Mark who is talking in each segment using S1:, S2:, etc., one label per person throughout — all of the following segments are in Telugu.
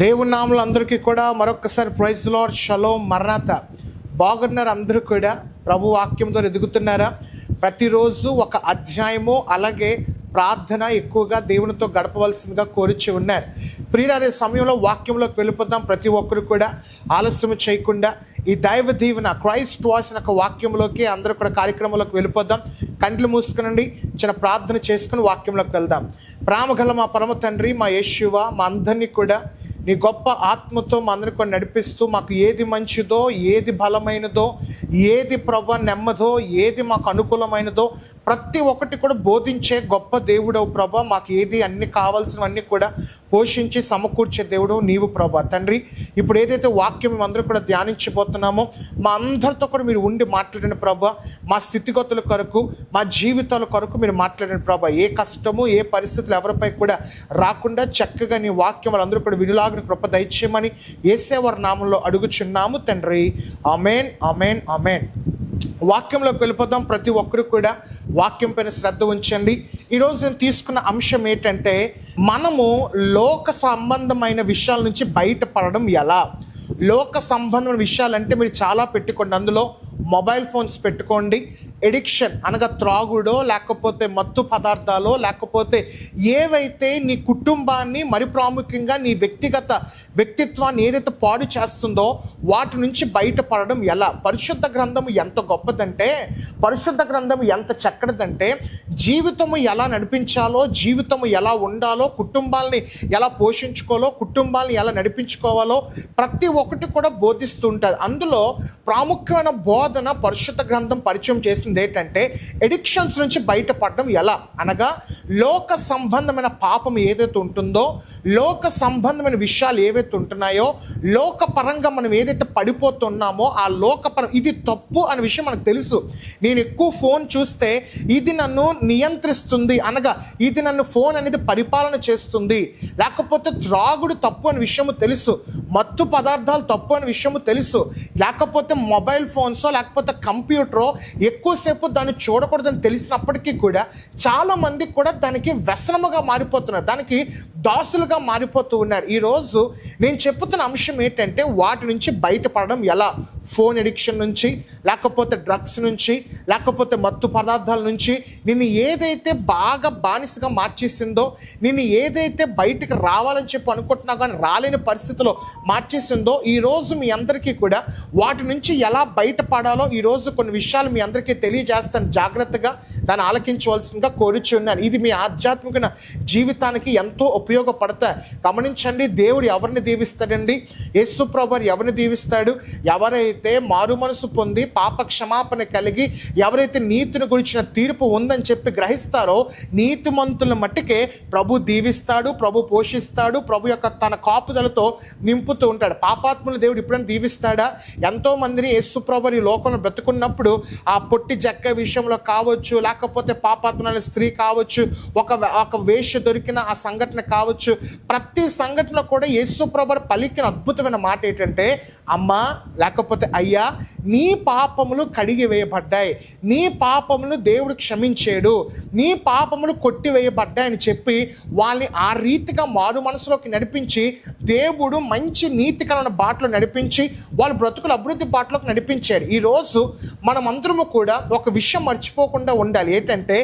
S1: దేవుని నామములు అందరికీ కూడా మరొకసారి ప్రైజ్ ది లార్డ్, షలోమ్, మరణాత. బాగున్నారు అందరూ కూడా? ప్రభు వాక్యంతో ఎదుగుతున్నారా? ప్రతిరోజు ఒక అధ్యాయము అలాగే ప్రార్థన ఎక్కువగా దేవునితో గడపవలసిందిగా కోరిచి ఉన్నారు. ప్రియులారే, సమయంలో వాక్యంలోకి వెళ్ళిపోదాం. ప్రతి ఒక్కరు కూడా ఆలస్యం చేయకుండా ఈ దైవ దీవెన క్రైస్ట్ వాయిస్ అనే వాక్యంలోకి అందరూ కూడా కార్యక్రమంలోకి వెళ్ళిపోదాం. కండ్లు మూసుకునండి, చిన్న ప్రార్థన చేసుకుని వాక్యంలోకి వెళ్దాం. ప్రేమగల మా పరమ తండ్రి, మా యేషువా, మా అందరినీ కూడా నీ గొప్ప ఆత్మతో మా అందరిని కూడా నడిపిస్తూ మాకు ఏది మంచిదో, ఏది బలమైనదో, ఏది ప్రభు నెమ్మదో, ఏది మాకు అనుకూలమైనదో ప్రతి ఒక్కటి కూడా బోధించే గొప్ప దేవుడవు ప్రభా. మాకు ఏది అన్ని కావాల్సినవన్నీ కూడా పోషించి సమకూర్చే దేవుడు నీవు ప్రభా. తండ్రి, ఇప్పుడు ఏదైతే వాక్యం మేమందరూ కూడా ధ్యానించబోతున్నామో మా అందరితో కూడా మీరు ఉండి మాట్లాడిన ప్రభా. మా స్థితిగతుల కొరకు, మా జీవితాల కొరకు మీరు మాట్లాడిన ప్రభా. ఏ కష్టము, ఏ పరిస్థితులు ఎవరిపై కూడా రాకుండా చక్కగా నీ వాక్యం వాళ్ళందరూ కూడా వినులాగిన కృప దయచేయమని యేసేవారి నామంలో అడుగుచున్నాము తండ్రి. ఆమేన్, ఆమేన్, ఆమేన్. వాక్యంలోకి వెళ్ళిపోదాం. ప్రతి ఒక్కరు కూడా వాక్యం పైన శ్రద్ధ ఉంచండి. ఈరోజు నేను తీసుకున్న అంశం ఏంటంటే, మనము లోక సంబంధమైన విషయాల నుంచి బయటపడడం ఎలా. లోక సంబంధమైన విషయాలంటే మీరు చాలా పెట్టుకోండి. అందులో మొబైల్ ఫోన్స్ పెట్టుకోండి. ఎడిక్షన్ అనగా త్రాగుడో, లేకపోతే మత్తు పదార్థాలు, లేకపోతే ఏవైతే నీ కుటుంబాన్ని, మరి ప్రాముఖ్యంగా నీ వ్యక్తిత్వాన్ని ఏదైతే పాడు చేస్తుందో వాటి నుంచి బయటపడడం ఎలా. పరిశుద్ధ గ్రంథము ఎంత గొప్పదంటే, పరిశుద్ధ గ్రంథము ఎంత చక్కటిదంటే, జీవితము ఎలా నడిపించాలో, జీవితము ఎలా ఉండాలో, కుటుంబాలని ఎలా పోషించుకోవాలో, కుటుంబాలని ఎలా నడిపించుకోవాలో ప్రతి ఒక్కటి కూడా బోధిస్తూ ఉంటుంది. అందులో ప్రాముఖ్యమైన బోధన పరిశుద్ధ గ్రంథం పరిచయం చేసింది ఏంటంటే, ఎడిక్షన్స్ నుంచి బయటపడడం ఎలా అనగా, లోక సంబంధమైన పాపం ఏదైతే ఉంటుందో, లోక సంబంధమైన విషయాలు ఏవైతే ఉంటున్నాయో, లోక పరంగా మనం ఏదైతే పడిపోతున్నామో ఆ లోకపరం ఇది తప్పు అనే విషయం మనకు తెలుసు. నేను ఎక్కువ ఫోన్ చూస్తే ఇది నన్ను నియంత్రిస్తుంది అనగా ఇది నన్ను ఫోన్ అనేది పరిపాలన చేస్తుంది, లేకపోతే త్రాగుడు తప్పు అనే విషయము తెలుసు, మత్తు పదార్థాలు తప్పు అనే విషయము తెలుసు, లేకపోతే మొబైల్ ఫోన్సో లేకపోతే కంప్యూటరో ఎక్కువసేపు దాన్ని చూడకూడదని తెలిసినప్పటికీ కూడా చాలామంది కూడా దానికి వ్యసనముగా మారిపోతున్నారు, దానికి దాసులుగా మారిపోతూ ఉన్నారు. ఈరోజు నేను చెప్పుతున్న అంశం ఏంటంటే, వాటి నుంచి బయటపడడం ఎలా. ఫోన్ ఎడిక్షన్ నుంచి, లేకపోతే డ్రగ్స్ నుంచి, లేకపోతే మత్తు పదార్థాల నుంచి నిన్ను ఏదైతే బాగా బానిసగా మార్చేసిందో, నిన్ను ఏదైతే బయటకు రావాలని చెప్పి అనుకుంటున్నా కానీ రాలేని పరిస్థితిలో మార్చేసిందో, ఈరోజు మీ అందరికీ కూడా వాటి నుంచి ఎలా బయటపడాలో ఈరోజు కొన్ని విషయాలు మీ అందరికీ తెలియజేస్తాను. జాగ్రత్తగా దాన్ని ఆలకించవలసిందిగా కోరిచి ఉన్నాను. ఇది మీ ఆధ్యాత్మిక జీవితానికి ఎంతో ఉపయోగపడతాయి. గమనించండి, దేవుడు ఎవరిని దీవిస్తాడండి? యేసు ప్రభువు ఎవరిని దీవిస్తాడు? ఎవరైతే మారు మనసు పొంది పాప క్షమాపణ కలిగి, ఎవరైతే నీతిని గురించిన తీర్పు ఉందని చెప్పి గ్రహిస్తారో నీతిమంతుల మట్టుకే ప్రభు దీవిస్తాడు, ప్రభు పోషిస్తాడు, ప్రభు యొక్క తన కాపుదలతో నింపుతూ ఉంటాడు. పాపాత్ములు దేవుడు ఎప్పుడైనా దీవిస్తాడా? ఎంతో మందిని యేసు ప్రభు ఈ లోకంలో బ్రతుకున్నప్పుడు ఆ పొట్టి జక్క విషయంలో కావచ్చు, లేకపోతే పాపాత్ములైన స్త్రీ కావచ్చు, ఒక వేశ్య దొరికిన ఆ సంఘటన కావచ్చు, ప్రతి సంఘటనలో కూడా యేసు ప్రభు పలికిన అద్భుతమైన మాట ఏంటంటే, అమ్మా లేకపోతే అయ్యా, నీ పాపములు కడిగి వేయబడ్డాయి, నీ పాపములు దేవుడు క్షమించాడు, నీ పాపములు కొట్టివేయబడ్డాయని చెప్పి వాళ్ళని ఆ రీతిగా మారు మనసులోకి నడిపించి దేవుడు మంచి నీతికరమైన బాటలో నడిపించి వాళ్ళ బ్రతుకుల అభివృద్ధి బాటలోకి నడిపించాడు. ఈరోజు మనం అందరము కూడా ఒక విషయం మర్చిపోకుండా ఉండాలి. ఏంటంటే,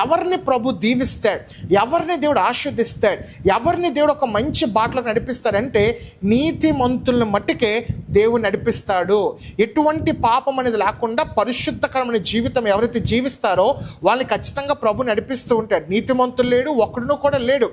S1: ఎవరిని ప్రభు దీవిస్తాడు, ఎవరిని దేవుడు ఆశీర్దిస్తాడు, ఎవరిని దేవుడు ఒక మంచి బాటలోకి నడిపిస్తాడంటే నీతిమంతులను మట్టుకే దేవుడు నడిపిస్తాడు. ఎటువంటి పాపం అనేది లేకుండా పరిశుద్ధకరమైన జీవితం ఎవరైతే జీవిస్తారో వాళ్ళని ఖచ్చితంగా ప్రభు నడిపిస్తూ ఉంటాడు. నీతిమంతులు లేడు, ఒక్కడును కూడా లేడు.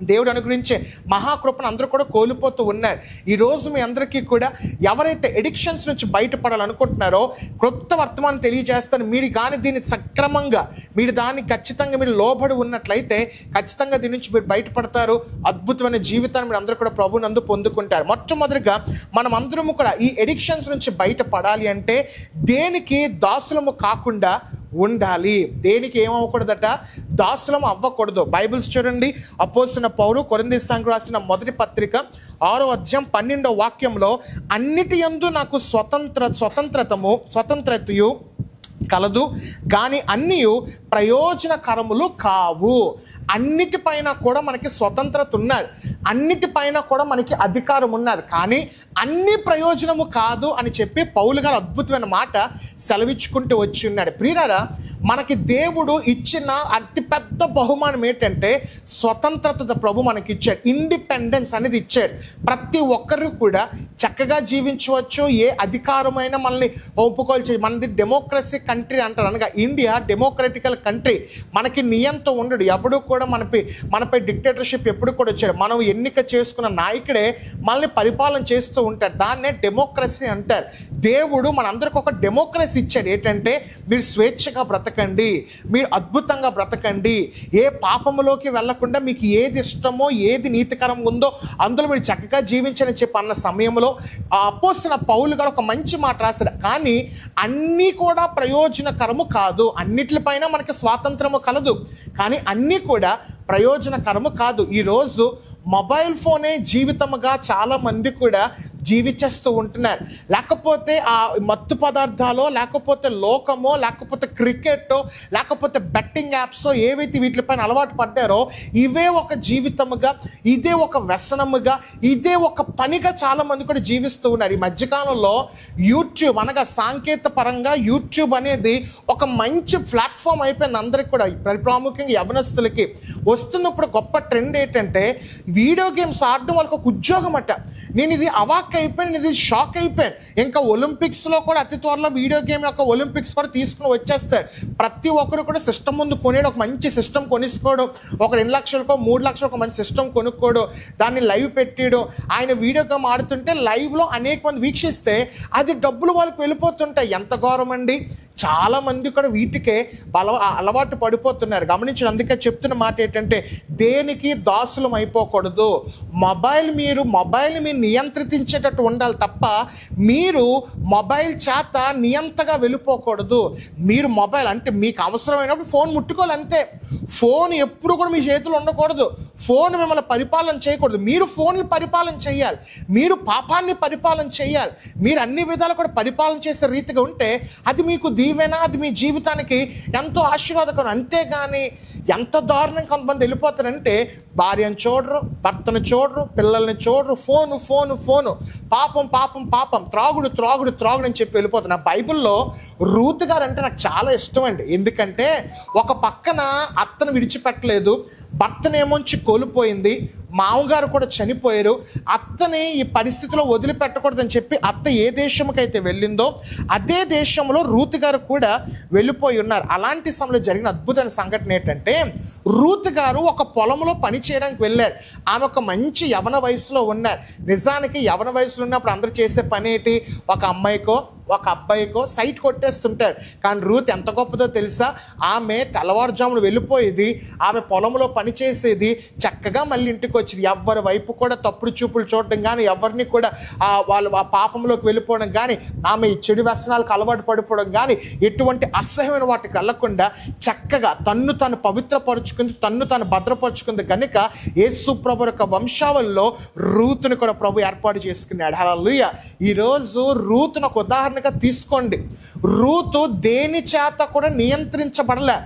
S1: దేవుడు అనుగ్రహించే మహాకృపను అందరూ కూడా కోల్పోతూ ఉన్నారు. ఈరోజు మీ అందరికీ కూడా ఎవరైతే ఎడిక్షన్స్ నుంచి బయటపడాలనుకుంటున్నారో క్రొత్త వర్తమానం తెలియజేస్తాను. మీరు కానీ దీన్ని సక్రమంగా మీరు దాన్ని ఖచ్చితంగా మీరు లోబడి ఉన్నట్లయితే ఖచ్చితంగా దీని నుంచి మీరు బయటపడతారు. అద్భుతమైన జీవితాన్ని మీరు అందరూ కూడా ప్రభునందు పొందుకుంటారు. మొట్టమొదటిగా మనం అందరము కూడా ఈ ఎడిక్షన్స్ నుంచి బయటపడాలి అంటే దేనికి దాసులము కాకుండా ఉండాలి. దేనికి ఏమవ్వకూడదట? దాసులం అవ్వకూడదు. బైబిల్స్ చూడండి, అపోస్తలుడైన పౌలు కొరింథీ సంఘానికి రాసిన మొదటి పత్రిక 6వ అధ్యాయం 12వ వాక్యంలో, అన్నిటి యందు నాకు స్వతంత్రతయు కలదు, కానీ అన్నీ ప్రయోజనకరములు కావు. అన్నిటిపైన కూడా మనకి స్వతంత్రత ఉన్నది, అన్నిటిపైన కూడా మనకి అధికారం ఉన్నది, కానీ అన్ని ప్రయోజనము కాదు అని చెప్పి పౌలు గారు అద్భుతమైన మాట సెలవిచ్చుకుంటూ వచ్చి ఉన్నాడు. ప్రియులారా, మనకి దేవుడు ఇచ్చిన అతిపెద్ద బహుమానం ఏంటంటే స్వతంత్రత ప్రభు మనకి ఇచ్చాడు, ఇండిపెండెన్స్ అనేది ఇచ్చాడు. ప్రతి ఒక్కరు కూడా చక్కగా జీవించవచ్చు, ఏ అధికారమైన మనల్ని ఒప్పుకోల్చి. మనది డెమోక్రసీ కంట్రీ అంటారు, అనగా ఇండియా డెమోక్రటికల్ కంట్రీ. మనకి నియంత ఉండడు, ఎవడు కూడా మనపై డిక్టేటర్షిప్ ఎప్పుడు కూడా వచ్చాడు. మనం ఎన్నిక చేసుకున్న నాయకుడే మనల్ని పరిపాలన చేస్తూ ఉంటారు, దాన్నే డెమోక్రసీ అంటారు. దేవుడు మనందరికి ఒక డెమోక్రసీ ఇచ్చాడు. ఏంటంటే మీరు స్వేచ్ఛగా బ్రతకండి, మీరు అద్భుతంగా బ్రతకండి, ఏ పాపములోకి వెళ్లకుండా మీకు ఏది ఇష్టమో ఏది నీతికరం ఉందో అందులో మీరు చక్కగా జీవించని చెప్పి అన్న సమయంలో అపోస్తలుడైన పౌలు గారు ఒక మంచి మాట రాశారు. కానీ అన్నీ కూడా ప్రయోజనకరము కాదు, అన్నిటిపైన మనకి స్వాతంత్రము కలదు, కానీ అన్నీ కూడా ప్రయోజనకరము కాదు. ఈరోజు మొబైల్ ఫోనే జీవితముగా చాలామంది కూడా జీవించేస్తూ ఉంటున్నారు. లేకపోతే ఆ మత్తు పదార్థాలో, లేకపోతే లోకమో, లేకపోతే క్రికెట్టో, లేకపోతే బెట్టింగ్ యాప్సో ఏవైతే వీటిపైన అలవాటు పడ్డారో ఇవే ఒక జీవితముగా, ఇదే ఒక వ్యసనముగా, ఇదే ఒక పనిగా చాలామంది కూడా జీవిస్తూ ఉన్నారు. ఈ మధ్యకాలంలో యూట్యూబ్ అనగా సాంకేతిక పరంగా యూట్యూబ్ అనేది ఒక మంచి ప్లాట్ఫామ్ అయిపోయింది అందరికి కూడా, ప్రాముఖ్యంగా యవనస్తులకి. వస్తున్నప్పుడు గొప్ప ట్రెండ్ ఏంటంటే వీడియో గేమ్స్ ఆడడం వాళ్ళకి ఒక ఉద్యోగం అట. నేను ఇది అవాక్ అయిపోయాను, నేను ఇది షాక్ అయిపోయాను. ఇంకా ఒలింపిక్స్లో కూడా అతి త్వరలో వీడియో గేమ్ యొక్క ఒలింపిక్స్ కూడా తీసుకుని వచ్చేస్తారు. ప్రతి ఒక్కరు కూడా సిస్టమ్ ముందు కొనేది, ఒక మంచి సిస్టమ్ కొనిసుకోవడం, ఒక 2 లక్షలకో 3 లక్షలకు ఒక మంచి సిస్టమ్ కొనుక్కోవడం, దాన్ని లైవ్ పెట్టేయడం. ఆయన వీడియో గేమ్ ఆడుతుంటే లైవ్లో అనేక మంది వీక్షిస్తే అది డబ్బులు వాళ్ళకి వెళ్ళిపోతుంటాయి. ఎంత ఘోరం అండి! చాలామంది కూడా వీటికే అలవాటు పడిపోతున్నారు. గమనించిన, అందుకే చెప్తున్న మాట ఏంటంటే దేనికి దాసులం అయిపోకూడదు. మొబైల్ని మీరు నియంత్రించేటట్టు ఉండాలి తప్ప మీరు మొబైల్ చేత నియంతగా వెళ్ళిపోకూడదు. మీరు మొబైల్ అంటే మీకు అవసరమైనప్పుడు ఫోన్ ముట్టుకోవాలి అంతే. ఫోన్ ఎప్పుడు కూడా మీ చేతిలో ఉండకూడదు. ఫోన్ మిమ్మల్ని పరిపాలన చేయకూడదు, మీరు ఫోన్ని పరిపాలన చేయాలి, మీరు పాపాన్ని పరిపాలన చేయాలి. మీరు అన్ని విధాలు కూడా పరిపాలన చేసే రీతిగా ఉంటే అది మీకు దీవెన, అది మీ జీవితానికి ఎంతో ఆశీర్వాదకరం. అంతేగాని ఎంత దారుణం కొంతమంది వెళ్ళిపోతారంటే భార్యను చూడరు, భర్తను చూడరు, పిల్లల్ని చూడరు, ఫోను ఫోను ఫోను, పాపం పాపం పాపం, త్రాగుడు త్రాగుడు త్రాగుడు అని చెప్పి వెళ్ళిపోతున్నా. బైబిల్లో రూతు గారు అంటే నాకు చాలా ఇష్టం అండి. ఎందుకంటే ఒక పక్కన అత్తను విడిచిపెట్టలేదు, భర్తనేమోంచి కోల్పోయింది, మామగారు కూడా చనిపోయారు. అత్తని ఈ పరిస్థితిలో వదిలిపెట్టకూడదని చెప్పి అత్త ఏ దేశంకైతే వెళ్ళిందో అదే దేశంలో రూతు గారు కూడా వెళ్ళిపోయి ఉన్నారు. అలాంటి సమయంలో జరిగిన అద్భుతమైన సంఘటన ఏంటంటే రూతు గారు ఒక పొలంలో పని చేయడానికి వెళ్ళారు. ఆమె ఒక మంచి యవన వయసులో ఉన్నారు. నిజానికి యవన వయసులో ఉన్నప్పుడు అందరూ చేసే పని ఏంటి? ఒక అమ్మాయికో ఒక అబ్బాయికో సైట్ కొట్టేస్తుంటారు. కానీ రూత్ ఎంత గొప్పదో తెలుసా? ఆమె తెల్లవారుజామును వెళ్ళిపోయేది, ఆమె పొలంలో పనిచేసేది, చక్కగా మళ్ళీ ఇంటికి వచ్చేది. ఎవరి వైపు కూడా తప్పుడు చూపులు చూడడం కానీ, ఎవరిని కూడా వాళ్ళు ఆ పాపంలోకి వెళ్ళిపోవడం కానీ, ఆమె ఈ చెడు వ్యసనాలకు అలవాటు పడిపోవడం కానీ, ఎటువంటి అసహ్యమైన వాటికి వెళ్ళకుండా చక్కగా తన్ను తాను పవిత్రపరుచుకుంది, తన్ను తాను భద్రపరుచుకుంది. కనుక యేసు ప్రభు యొక్క వంశావళిలో రూతుని కూడా ప్రభు ఏర్పాటు చేసుకున్నాడు. హల్లెలూయా. ఈరోజు రూతును ఒక ఉదాహరణగా తీసుకోండి. రూతు దేని చేత కూడా నియంత్రించబడలే.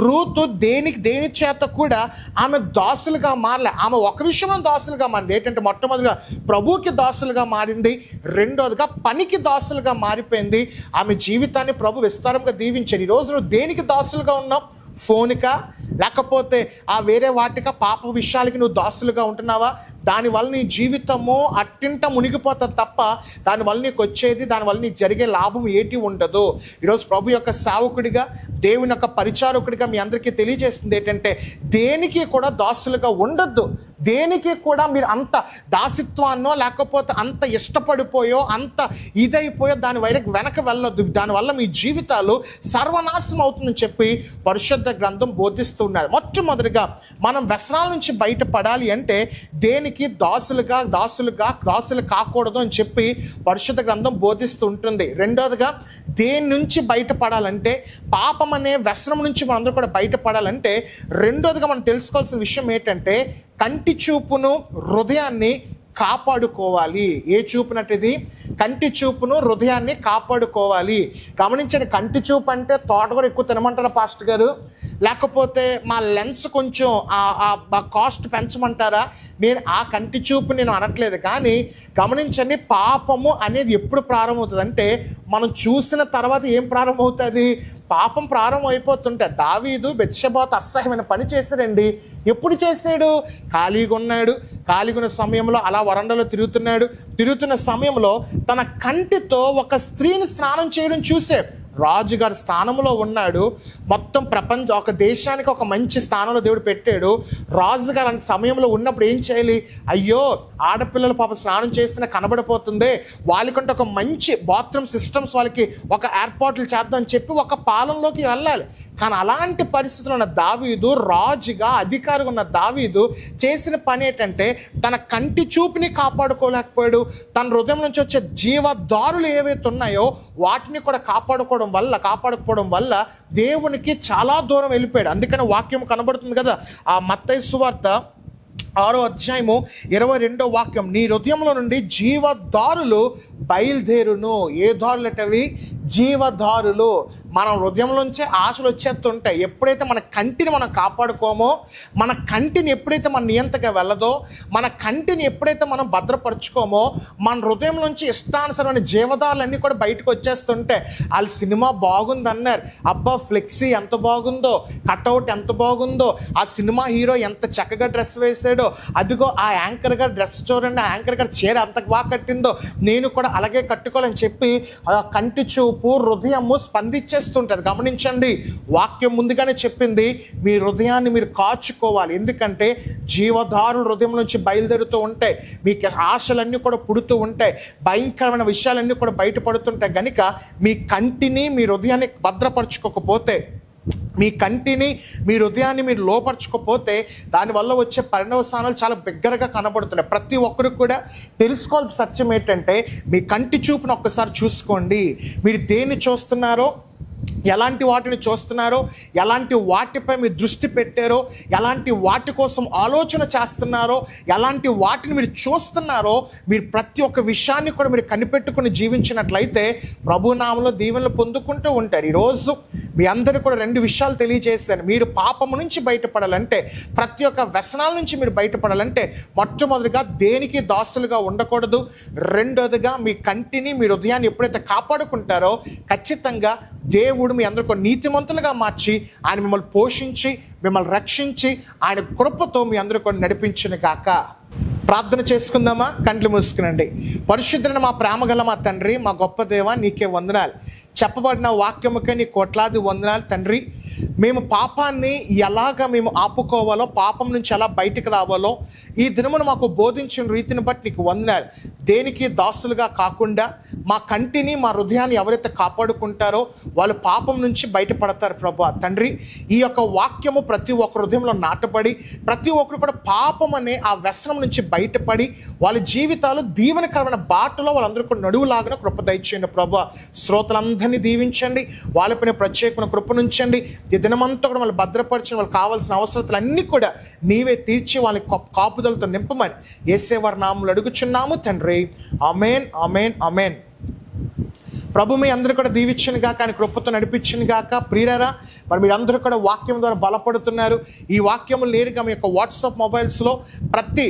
S1: రూతు దేని చేత కూడా ఆమె దాసులుగా మారలే. ఆమె ఒక విషయంలో దాసులుగా మారింది. ఏంటంటే మొట్టమొదటిగా ప్రభువుకి దాసులుగా మారింది, రెండోదిగా పనికి దాసులుగా మారిపోయింది. ఆమె జీవితాన్ని ప్రభు విస్తారంగా దీవించాడు. ఈరోజు నువ్వు దేనికి దాసులుగా ఉన్నావు? ఫోన్కా, లేకపోతే ఆ వేరే వాటికా, పాప విషయాలకి నువ్వు దాసులుగా ఉంటున్నావా? దానివల్ల నీ జీవితము అట్టింట మునిగిపోతుంది తప్ప దానివల్ల నీకు వచ్చేది, దానివల్ల నీకు జరిగే లాభం ఏటి ఉండదు. ఈరోజు ప్రభు యొక్క సేవకుడిగా, దేవుని యొక్క పరిచారకుడిగా మీ అందరికీ తెలియజేస్తుంది ఏంటంటే దేనికి కూడా దాసులుగా ఉండొద్దు. దేనికి కూడా మీరు అంత దాసిత్వాన్నో లేకపోతే అంత ఇష్టపడిపోయో అంత ఇదైపోయో దాని వెనక వెళ్ళొద్దు. దానివల్ల మీ జీవితాలు సర్వనాశనం అవుతుందని చెప్పి పరిశుద్ధ గ్రంథం బోధిస్తున్నది. మొట్టమొదటిగా మనం వ్యసనాల నుంచి బయటపడాలి అంటే దేనికి దాసులు కాకూడదు అని చెప్పి పరిశుద్ధ గ్రంథం బోధిస్తూ ఉంటుంది. రెండోదిగా దేని నుంచి బయటపడాలంటే, పాపం అనే వ్యసనం నుంచి మనందరూ కూడా బయటపడాలంటే రెండోదిగా మనం తెలుసుకోవాల్సిన విషయం ఏంటంటే కంటి చూపును హృదయాన్ని కాపాడుకోవాలి. ఏ చూపునట్టుది? కంటి చూపును హృదయాన్ని కాపాడుకోవాలి. గమనించండి, కంటి చూపు అంటే తోటకూర ఎక్కువ తినమంటారా పాస్టర్ గారు? లేకపోతే మా లెన్స్ కొంచెం కాస్ట్ పెంచమంటారా? నేను ఆ కంటి చూపు నేను అనట్లేదు, కానీ గమనించండి, పాపము అనేది ఎప్పుడు ప్రారంభమవుతుంది అంటే మనం చూసిన తర్వాత ఏం ప్రారంభమవుతుంది? పాపం ప్రారంభం అయిపోతుంటే దావీదు బెత్షెబాతో అసహ్యమైన పని చేశాడండి. ఎప్పుడు చేశాడు? ఖాళీగా ఉన్నాడు. ఖాళీగా ఉన్న సమయంలో అలా వరండాలో తిరుగుతున్న సమయంలో తన కంటితో ఒక స్త్రీని స్నానం చేయడం చూసే. రాజుగారి స్థానంలో ఉన్నాడు. మొత్తం ఒక దేశానికి ఒక మంచి స్థానంలో దేవుడు పెట్టాడు. రాజుగారు అంత సమయంలో ఉన్నప్పుడు ఏం చేయాలి? అయ్యో, ఆడపిల్లలు పాప స్నానం చేస్తున్న కనబడిపోతుంది, వాళ్ళకంటే ఒక మంచి బాత్రూమ్ సిస్టమ్స్ వాళ్ళకి ఒక ఏర్పాట్లు చేద్దామని చెప్పి ఒక పాలనలోకి వెళ్ళాలి. కానీ అలాంటి పరిస్థితుల్లో ఉన్న దావీదు, రాజుగా అధికారిగా ఉన్న దావీదు చేసిన పని ఏంటంటే తన కంటి చూపుని కాపాడుకోలేకపోయాడు. తన హృదయం నుంచి వచ్చే జీవదారులు ఏవైతే ఉన్నాయో వాటిని కూడా కాపాడుకోవడం వల్ల దేవునికి చాలా దూరం వెళ్ళిపోయాడు. అందుకని వాక్యం కనబడుతుంది కదా, ఆ మత్తయి సువార్త 6వ అధ్యాయము 22వ వాక్యం, నీ హృదయంలో నుండి జీవదారులు బయలుదేరును. ఏ దారులటవి? జీవదారులు. మనం హృదయంలోంచే ఆశలు వచ్చేస్తుంటాయి. ఎప్పుడైతే మన కంటిని మనం కాపాడుకోమో, మన కంటిని ఎప్పుడైతే మన నియంతగా వెళ్ళదో, మన కంటిని ఎప్పుడైతే మనం భద్రపరచుకోమో, మన హృదయం నుంచి ఇష్టానుసరమైన జీవదారులన్నీ కూడా బయటకు వచ్చేస్తుంటాయి. వాళ్ళు సినిమా బాగుందన్నారు, అబ్బా ఫ్లెక్సీ ఎంత బాగుందో, కట్అవుట్ ఎంత బాగుందో, ఆ సినిమా హీరో ఎంత చక్కగా డ్రెస్ వేసాడో, అదిగో ఆ యాంకర్ గారు డ్రెస్ చూడండి, ఆ యాంకర్ గారు చీర ఎంత బాగా కట్టిందో, నేను కూడా అలాగే కట్టుకోవాలని చెప్పి కంటి చూపు, హృదయము స్పందించేస్తుంటుంది. గమనించండి, వాక్యం ముందుగానే చెప్పింది, మీ హృదయాన్ని మీరు కాచుకోవాలి. ఎందుకంటే జీవదారులు హృదయం నుంచి బయలుదేరుతూ ఉంటాయి, మీకు ఆశలన్నీ కూడా పుడుతూ ఉంటాయి, భయంకరమైన విషయాలన్నీ కూడా బయటపడుతుంటాయి. కనుక మీ కంటిని, మీ హృదయాన్ని భద్రపరచుకోకపోతే, మీ కంటిని, మీ హృదయాన్ని మీరు లోపరచుకోకపోతే దానివల్ల వచ్చే పరిణామాలు చాలా బిగ్గరగా కనబడుతున్నాయి. ప్రతి ఒక్కరికి కూడా తెలుసుకోవాల్సిన సత్యం ఏంటంటే, మీ కంటి చూపును ఒక్కసారి చూసుకోండి. మీరు దేన్ని చూస్తున్నారో, ఎలాంటి వాటిని చూస్తున్నారో, ఎలాంటి వాటిపై మీరు దృష్టి పెట్టారో, ఎలాంటి వాటి కోసం ఆలోచన చేస్తున్నారో, ఎలాంటి వాటిని మీరు చూస్తున్నారో, మీరు ప్రతి ఒక్క విషయాన్ని కూడా మీరు కనిపెట్టుకుని జీవించినట్లయితే ప్రభునామంలో దీవెనలు పొందుకుంటూ ఉంటారు. ఈరోజు మీ అందరూ కూడా 2 విషయాలు తెలియజేశాను. మీరు పాపము నుంచి బయటపడాలంటే, ప్రతి ఒక్క వ్యసనాల నుంచి మీరు బయటపడాలంటే, మొట్టమొదటిగా దేనికి దాసులుగా ఉండకూడదు. రెండోదిగా మీ కంటిని, మీ హృదయాన్ని ఎప్పుడైతే కాపాడుకుంటారో ఖచ్చితంగా దేవుడు మీ అందరికీ నీతిమంతులుగా మార్చి ఆయన మిమ్మల్ని పోషించి, మిమ్మల్ని రక్షించి, ఆయన కృపతో మీ అందరూ కూడా నడిపించును గాక. ప్రార్థన చేసుకుందామా? కండ్లు మూసుకునండి. పరిశుద్ధుడైన మా ప్రేమగల మా తండ్రి, మా గొప్ప దేవ, నీకే వందనాలు. చెప్పబడిన వాక్యముకే నీ కోట్లాది వందనాలు తండ్రి. మేము పాపాన్ని ఎలాగ మేము ఆపుకోవాలో, పాపం నుంచి ఎలా బయటకు రావాలో ఈ దినమును మాకు బోధించిన రీతిని బట్టి నీకు వందనాలు. దేనికి దాసులుగా కాకుండా మా కంటిని, మా హృదయాన్ని ఎవరైతే కాపాడుకుంటారో వాళ్ళు పాపం నుంచి బయటపడతారు ప్రభువా. తండ్రి, ఈ యొక్క వాక్యము ప్రతి ఒక్క హృదయంలో నాటబడి, ప్రతి ఒక్కరు కూడా పాపం అనే ఆ వ్యసనం నుంచి బయటపడి వాళ్ళ జీవితాలు దీవెనకరమైన బాటలో వాళ్ళందరూ కూడా నడువులాగిన కృప దయచేయండి ప్రభువా. శ్రోతలందరినీ దీవించండి, వాళ్ళపైన ప్రత్యేకమైన కృప నుంచండి. ఈ దినమంతా కూడా వాళ్ళు భద్రపరిచిన, వాళ్ళకి కావాల్సిన అవసరతలన్నీ కూడా నీవే తీర్చి వాళ్ళని కాపుదలతో నింపమని యేసేవారి నామములో అడుగుచున్నాము తండ్రి. ఆమేన్, ఆమేన్, ఆమేన్. ప్రభు మీ అందరూ కూడా దీవించును గాక, ఆయన కృపతో నడిపించును గాక. ప్రియులారా, మరి మీరందరూ కూడా వాక్యం ద్వారా బలపడుతున్నారు. ఈ వాక్యములు నేరుగా మీ యొక్క వాట్సాప్ మొబైల్స్లో ప్రతి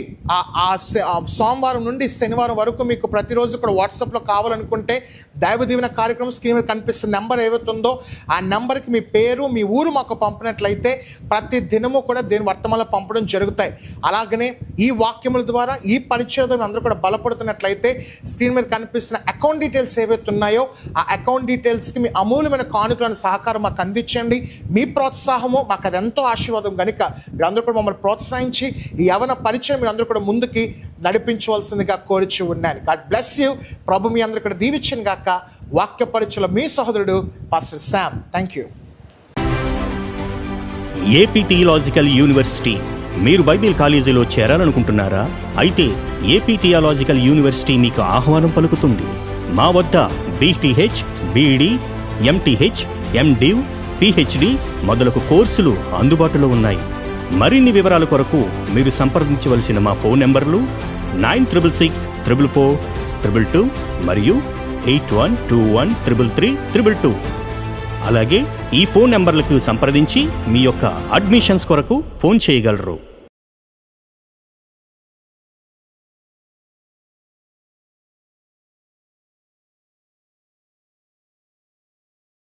S1: సోమవారం నుండి శనివారం వరకు మీకు ప్రతిరోజు కూడా వాట్సాప్లో కావాలనుకుంటే దైవ దీవెన కార్యక్రమం స్క్రీన్ మీద కనిపిస్తున్న నెంబర్ ఏవైతుందో ఆ నెంబర్కి మీ పేరు, మీ ఊరు మాకు పంపినట్లయితే ప్రతి దినము కూడా దేని వర్తమానాలు పంపడం జరుగుతాయి. అలాగనే ఈ వాక్యముల ద్వారా ఈ పరిచయం అందరూ కూడా బలపడుతున్నట్లయితే స్క్రీన్ మీద కనిపిస్తున్న అకౌంట్ డీటెయిల్స్ ఏవైతే ఉన్నాయో ఆ అకౌంట్ డీటెయిల్స్కి మీ అమూల్యమైన కానుకలను సహకారం మాకు అందించండి. మీ ప్రోత్సాహము మాకు అది ఎంతో ఆశీర్వాదం కనుక మీరందరూ కూడా మమ్మల్ని ప్రోత్సహించి ఈ యవన పరిచయం మీరందరూ కూడా ముందుకి నడిపించవలసిందిగా కోరుచు ఉన్నాను. God bless you. ప్రభు మీ అందరూ కూడా దీవించను గాక. వాక్య పరిచయంలో మీ సహోదరుడు pastor Sam. Thank you.
S2: AP theological university. మీరు బైబిల్ కాలేజీలో చేరాలనుకుంటున్నారా? అయితే ఏపీ థియలాజికల్ యూనివర్సిటీ మీకు ఆహ్వానం పలుకుతుంది. మా వద్ద BTH, BD, MTH, MDiv, PhD మొదలగు కోర్సులు అందుబాటులో ఉన్నాయి. మరిన్ని వివరాల కొరకు మీరు సంప్రదించవలసిన మా ఫోన్ నెంబర్లు 9666 444 222 మరియు 8121 333 222. అలాగే ఈ ఫోన్ నంబర్లకు సంప్రదించి మీ యొక్క అడ్మిషన్స్ కొరకు ఫోన్ చేయగలరు.